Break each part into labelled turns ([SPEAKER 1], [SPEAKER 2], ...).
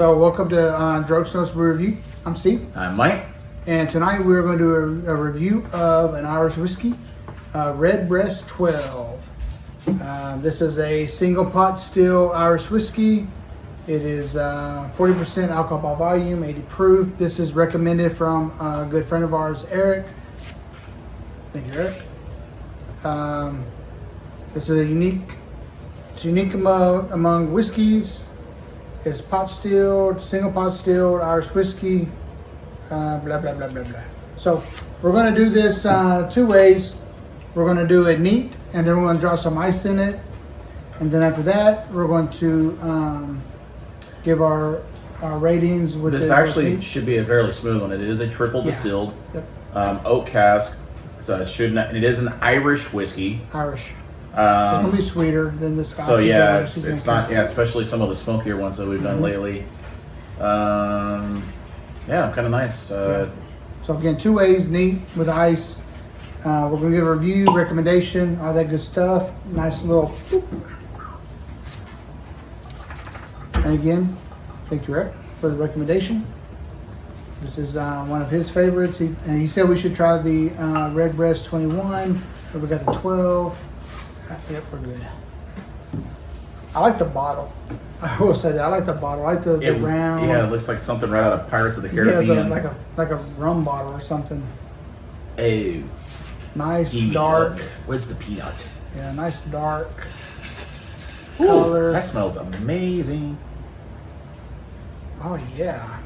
[SPEAKER 1] So welcome to Drugstone's Brew Review. I'm Steve.
[SPEAKER 2] I'm Mike.
[SPEAKER 1] And tonight we're going to do a review of an Irish whiskey, Redbreast 12. This is a single pot still Irish whiskey. It is 40% alcohol by volume, 80 proof. This is recommended from a good friend of ours, Eric. Thank you, Eric. This is unique among whiskeys. It's pot stilled, single pot stilled Irish whiskey. Blah blah blah blah blah. So we're going to do this two ways. We're going to do it neat, and then we're going to drop some ice in it, and then after that we're going to give our ratings with
[SPEAKER 2] this. Actually should be a fairly smooth one. It is a triple distilled oak cask, so it should not. And it is an Irish whiskey.
[SPEAKER 1] Irish. It's gonna be sweeter than the Scotch.
[SPEAKER 2] So yeah, it's not. Yeah, especially some of the smokier ones that we've done lately. Yeah, kind of nice.
[SPEAKER 1] So again, two ways, neat with ice. We're gonna give a review, recommendation, all that good stuff. Nice little. And again, thank you, Eric, for the recommendation. This is one of his favorites, and he said we should try the Redbreast 21. But we got the 12. Yep, we're good. I like the bottle. I will say that I like the bottle. I like the round.
[SPEAKER 2] Yeah, it looks like something right out of Pirates of the Caribbean.
[SPEAKER 1] Yeah, like a rum bottle or something.
[SPEAKER 2] Oh,
[SPEAKER 1] nice dark.
[SPEAKER 2] Where's the peanut?
[SPEAKER 1] Yeah, nice dark
[SPEAKER 2] Ooh,
[SPEAKER 1] color.
[SPEAKER 2] That smells amazing.
[SPEAKER 1] Oh yeah.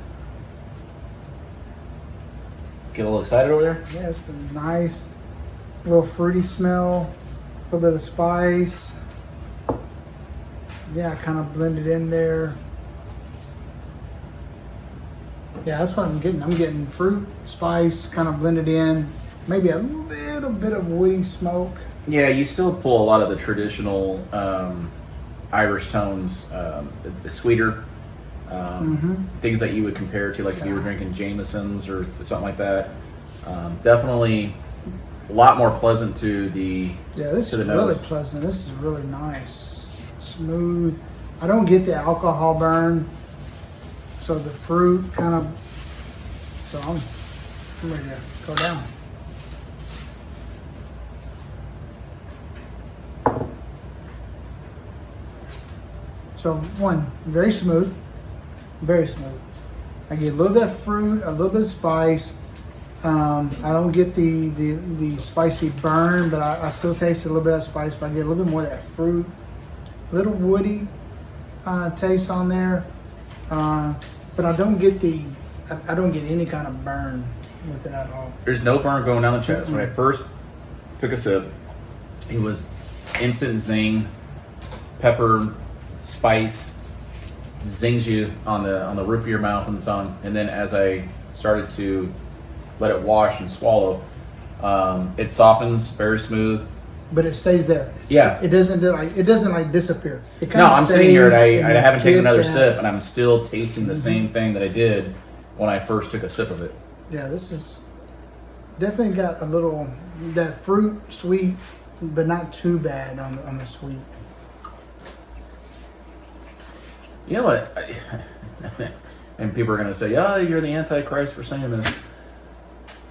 [SPEAKER 2] Get a little excited over there?
[SPEAKER 1] Yeah, it's a nice little fruity smell. A little bit of spice. Yeah, kind of blended in there. Yeah, that's what I'm getting. I'm getting fruit, spice, kind of blended in. Maybe a little bit of woody smoke.
[SPEAKER 2] Yeah, you still pull a lot of the traditional Irish tones, the sweeter things that you would compare to, like if you were drinking Jameson's or something like that. Definitely a lot more pleasant to the
[SPEAKER 1] this
[SPEAKER 2] to the
[SPEAKER 1] is
[SPEAKER 2] nose.
[SPEAKER 1] really pleasant. This is really nice, smooth. I don't get the alcohol burn, so the fruit kind of. So I'm ready to go down. So one, very smooth, very smooth. I get a little bit of fruit, a little bit of spice. I don't get the spicy burn, but I still taste a little bit of spice, but I get a little bit more of that fruit. A little woody taste on there. But I don't get I don't get any kind of burn with it at all.
[SPEAKER 2] There's no burn going down the chest. When I first took a sip, it was instant zing, pepper, spice, zings you on the roof of your mouth and the tongue. And then as I started to let it wash and swallow, it softens, very smooth.
[SPEAKER 1] But it stays there.
[SPEAKER 2] Yeah.
[SPEAKER 1] It doesn't disappear. It
[SPEAKER 2] No, I'm sitting here and I haven't taken another
[SPEAKER 1] that.
[SPEAKER 2] sip, and I'm still tasting the same thing that I did when I first took a sip of it.
[SPEAKER 1] Yeah, this is definitely got a little that fruit sweet, but not too bad on the sweet.
[SPEAKER 2] You know what? And people are going to say, "Oh, you're the Antichrist for saying this."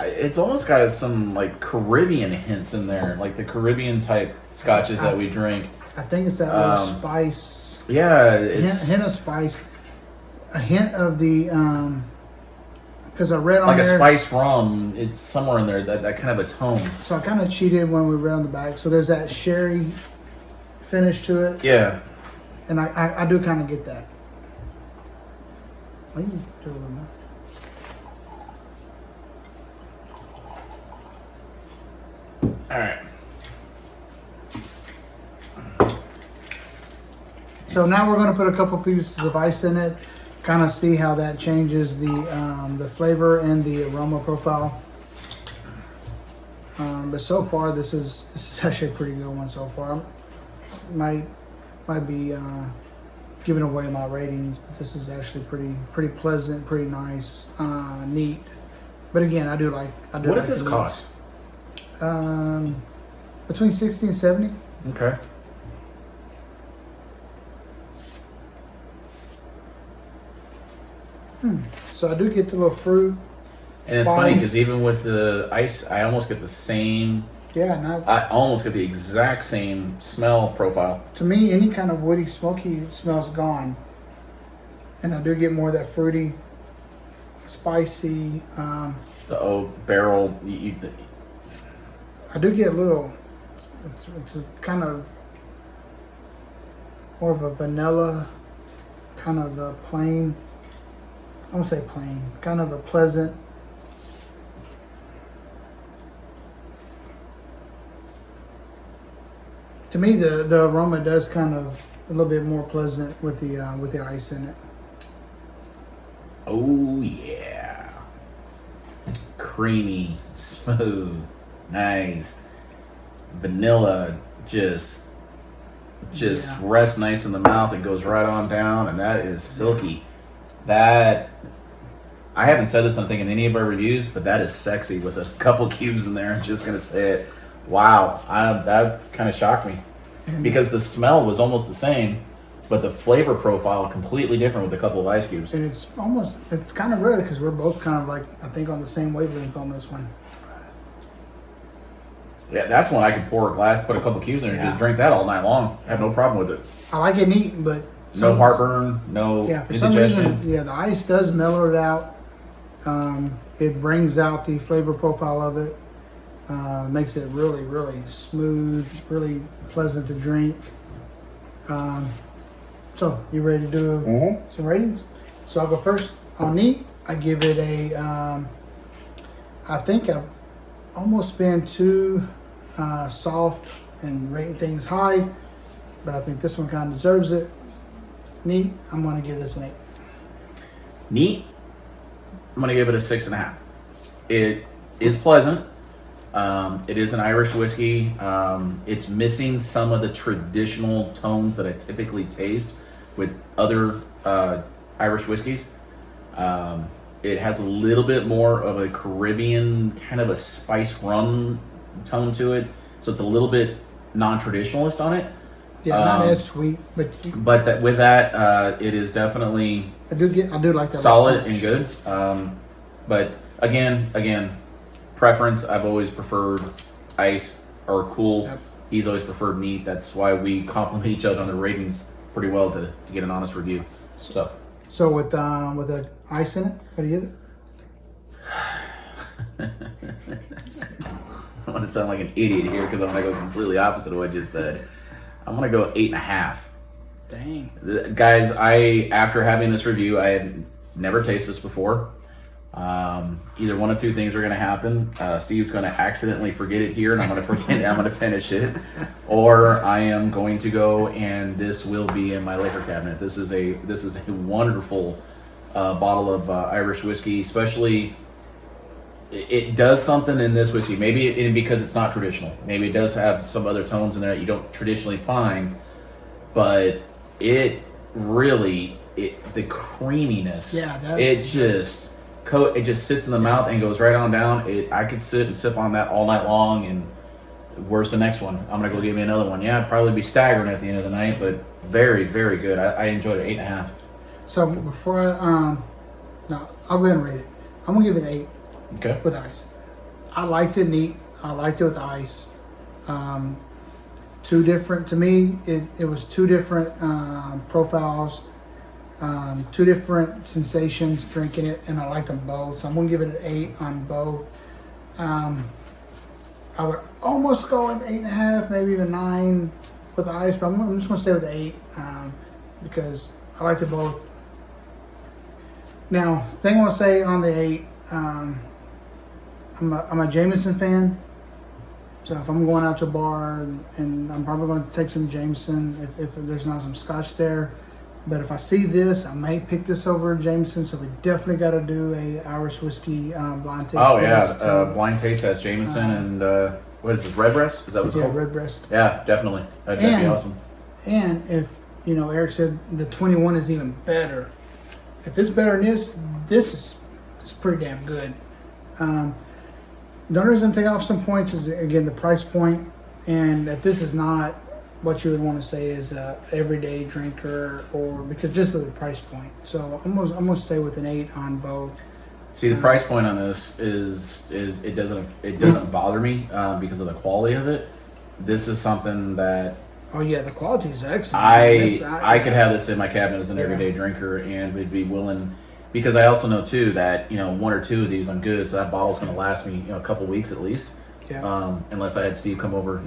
[SPEAKER 2] It's almost got some like Caribbean hints in there, like the Caribbean type scotches that we drink.
[SPEAKER 1] I think it's that little spice.
[SPEAKER 2] Yeah,
[SPEAKER 1] it's a hint of spice, a hint of the because I read on
[SPEAKER 2] like
[SPEAKER 1] there,
[SPEAKER 2] a spice rum. It's somewhere in there that kind of a tone.
[SPEAKER 1] So I kind of cheated when we read on the back. So there's that sherry finish to it.
[SPEAKER 2] Yeah,
[SPEAKER 1] and I do kind of get that. I can do a little more.
[SPEAKER 2] All right.
[SPEAKER 1] So now we're going to put a couple pieces of ice in it, kind of see how that changes the flavor and the aroma profile. But so far, this is actually a pretty good one so far. Might be giving away my ratings, but this is actually pretty pleasant, pretty nice, neat. But again, I do like.
[SPEAKER 2] What did this cost?
[SPEAKER 1] Between 60 and 70.
[SPEAKER 2] Okay.
[SPEAKER 1] So I do get the little fruit.
[SPEAKER 2] And it's funny because even with the ice, I almost get the same.
[SPEAKER 1] Yeah,
[SPEAKER 2] I almost get the exact same smell profile.
[SPEAKER 1] To me, any kind of woody, smoky smell's gone, and I do get more of that fruity, spicy.
[SPEAKER 2] The oak barrel.
[SPEAKER 1] I do get a little. It's a kind of more of a vanilla, kind of a plain. I won't say plain. Kind of a pleasant. To me, the aroma does kind of a little bit more pleasant with the ice in it.
[SPEAKER 2] Oh yeah, creamy, smooth, nice. Vanilla just rests nice in the mouth and goes right on down, and that is silky. That I haven't said this, I think, in any of our reviews, but that is sexy with a couple cubes in there. I'm just gonna say it. Wow, that kind of shocked me because the smell was almost the same, but the flavor profile completely different with a couple of ice cubes.
[SPEAKER 1] And it's kind of rare because we're both kind of like, I think, on the same wavelength on this one.
[SPEAKER 2] Yeah, that's one I could pour a glass, put a couple cubes in there, and just drink that all night long. I have no problem with it.
[SPEAKER 1] I like it neat, but
[SPEAKER 2] no heartburn, no
[SPEAKER 1] for some
[SPEAKER 2] indigestion.
[SPEAKER 1] reason, the ice does mellow it out. It brings out the flavor profile of it. Makes it really, really smooth, really pleasant to drink. So, you ready to do some ratings? So I'll go first. On neat, I give it a, I think I've almost been too soft and rating things high, but I think this one kind of deserves it. Neat, I'm going to give this an 8.
[SPEAKER 2] Neat, I'm going to give it a 6.5. It is pleasant. It is an Irish whiskey. It's missing some of the traditional tones that I typically taste with other Irish whiskeys. It has a little bit more of a Caribbean kind of a spice rum tone to it, so it's a little bit non-traditionalist on it.
[SPEAKER 1] Yeah, not as sweet, but
[SPEAKER 2] with that, it is definitely
[SPEAKER 1] I do like that
[SPEAKER 2] solid and good. But again, preference. I've always preferred ice or cool.
[SPEAKER 1] Yep.
[SPEAKER 2] He's always preferred neat. That's why we complement each other on the ratings pretty well to get an honest review.
[SPEAKER 1] So with the ice in it, what do you give it?
[SPEAKER 2] I want to sound like an idiot here because I'm going to go completely opposite of what I just said. I'm going to go 8.5.
[SPEAKER 1] Dang.
[SPEAKER 2] Guys, after having this review, I had never tasted this before. Either one of two things are going to happen. Steve's going to accidentally forget it here, and I'm going to forget it. I'm going to finish it, or I am going to go and this will be in my liquor cabinet. This is a wonderful bottle of Irish whiskey. Especially, it does something in this whiskey. Maybe because it's not traditional. Maybe it does have some other tones in there that you don't traditionally find, but it really the creaminess.
[SPEAKER 1] Yeah,
[SPEAKER 2] it just sits in the mouth and goes right on down. I could sit and sip on that all night long. And where's the next one? I'm gonna go get me another one. Yeah, I'd probably be staggering at the end of the night, but very, very good. I enjoyed it. 8.5.
[SPEAKER 1] So before no, I'll go ahead and rate it. I'm gonna give it 8.
[SPEAKER 2] Okay.
[SPEAKER 1] With ice. I liked it neat. I liked it with ice. Two different, to me, it was two different profiles, two different sensations drinking it, and I liked them both. So I'm going to give it an 8 on both. I would almost go an 8.5, maybe even 9 with ice, but I'm just going to stay with 8 because I liked it both. Now, thing I want to say on the 8, I'm a Jameson fan, so if I'm going out to a bar and I'm probably going to take some Jameson if there's not some Scotch there. But if I see this, I may pick this over Jameson. So we definitely got to do a Irish whiskey blind taste.
[SPEAKER 2] Oh yeah, blind taste has Jameson and what is this, Redbreast? Is that what's called?
[SPEAKER 1] Yeah, Redbreast.
[SPEAKER 2] Yeah, definitely. That'd be awesome.
[SPEAKER 1] And if Eric said the 21 is even better. If it's better than this is pretty damn good. The only reason I'm taking off some points is, again, the price point, and that this is not what you would want to say is a everyday drinker, or because just of the price point. So I'm gonna stay with an 8 on both.
[SPEAKER 2] See, the price point on this is it doesn't bother me because of the quality of it. This is something that
[SPEAKER 1] Oh yeah, the quality is excellent.
[SPEAKER 2] I could have this in my cabinet as an everyday drinker and would be willing, because I also know too that 1 or 2 of these I'm good, so that bottle's going to last me a couple weeks at least.
[SPEAKER 1] Yeah.
[SPEAKER 2] Unless I had Steve come over,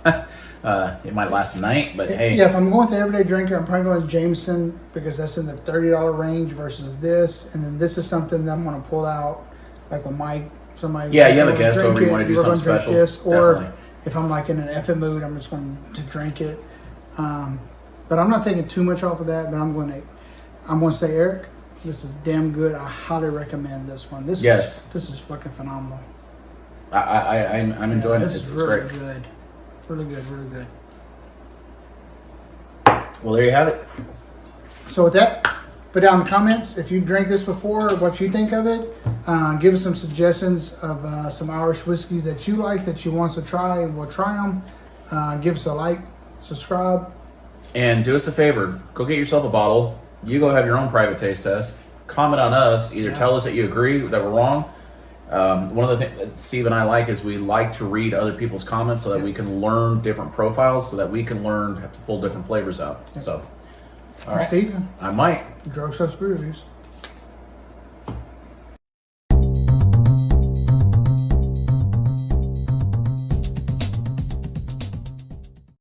[SPEAKER 2] it might last a night. But hey,
[SPEAKER 1] yeah, if I'm going to everyday drinker, I'm probably going to Jameson because that's in the $30 range versus this, and then this is something that I'm going to pull out like when somebody.
[SPEAKER 2] Yeah, you have a guest over, you want to do something special.
[SPEAKER 1] Or
[SPEAKER 2] Definitely.
[SPEAKER 1] if I'm like in an effing mood, I'm just going to drink it. But I'm not taking too much off of that. But I'm going to say, Eric, this is damn good. I highly recommend this one. This is fucking phenomenal.
[SPEAKER 2] I'm enjoying it. It's
[SPEAKER 1] really
[SPEAKER 2] great.
[SPEAKER 1] good. Really good, really good.
[SPEAKER 2] Well, there you have it.
[SPEAKER 1] So with that, put down in the comments if you've drank this before, what you think of it. Give us some suggestions of some Irish whiskeys that you like, that you want us to try, and we'll try them. Give us a like, subscribe.
[SPEAKER 2] And do us a favor. Go get yourself a bottle. You go have your own private taste test. Comment on us. Either tell us that you agree, that we're wrong. One of the things that Steve and I like is we like to read other people's comments so that we can learn different profiles, so that we can learn how to pull different flavors out. So, all right.
[SPEAKER 1] Steve,
[SPEAKER 2] I'm Mike.
[SPEAKER 1] Drug Stuff Brew Reviews.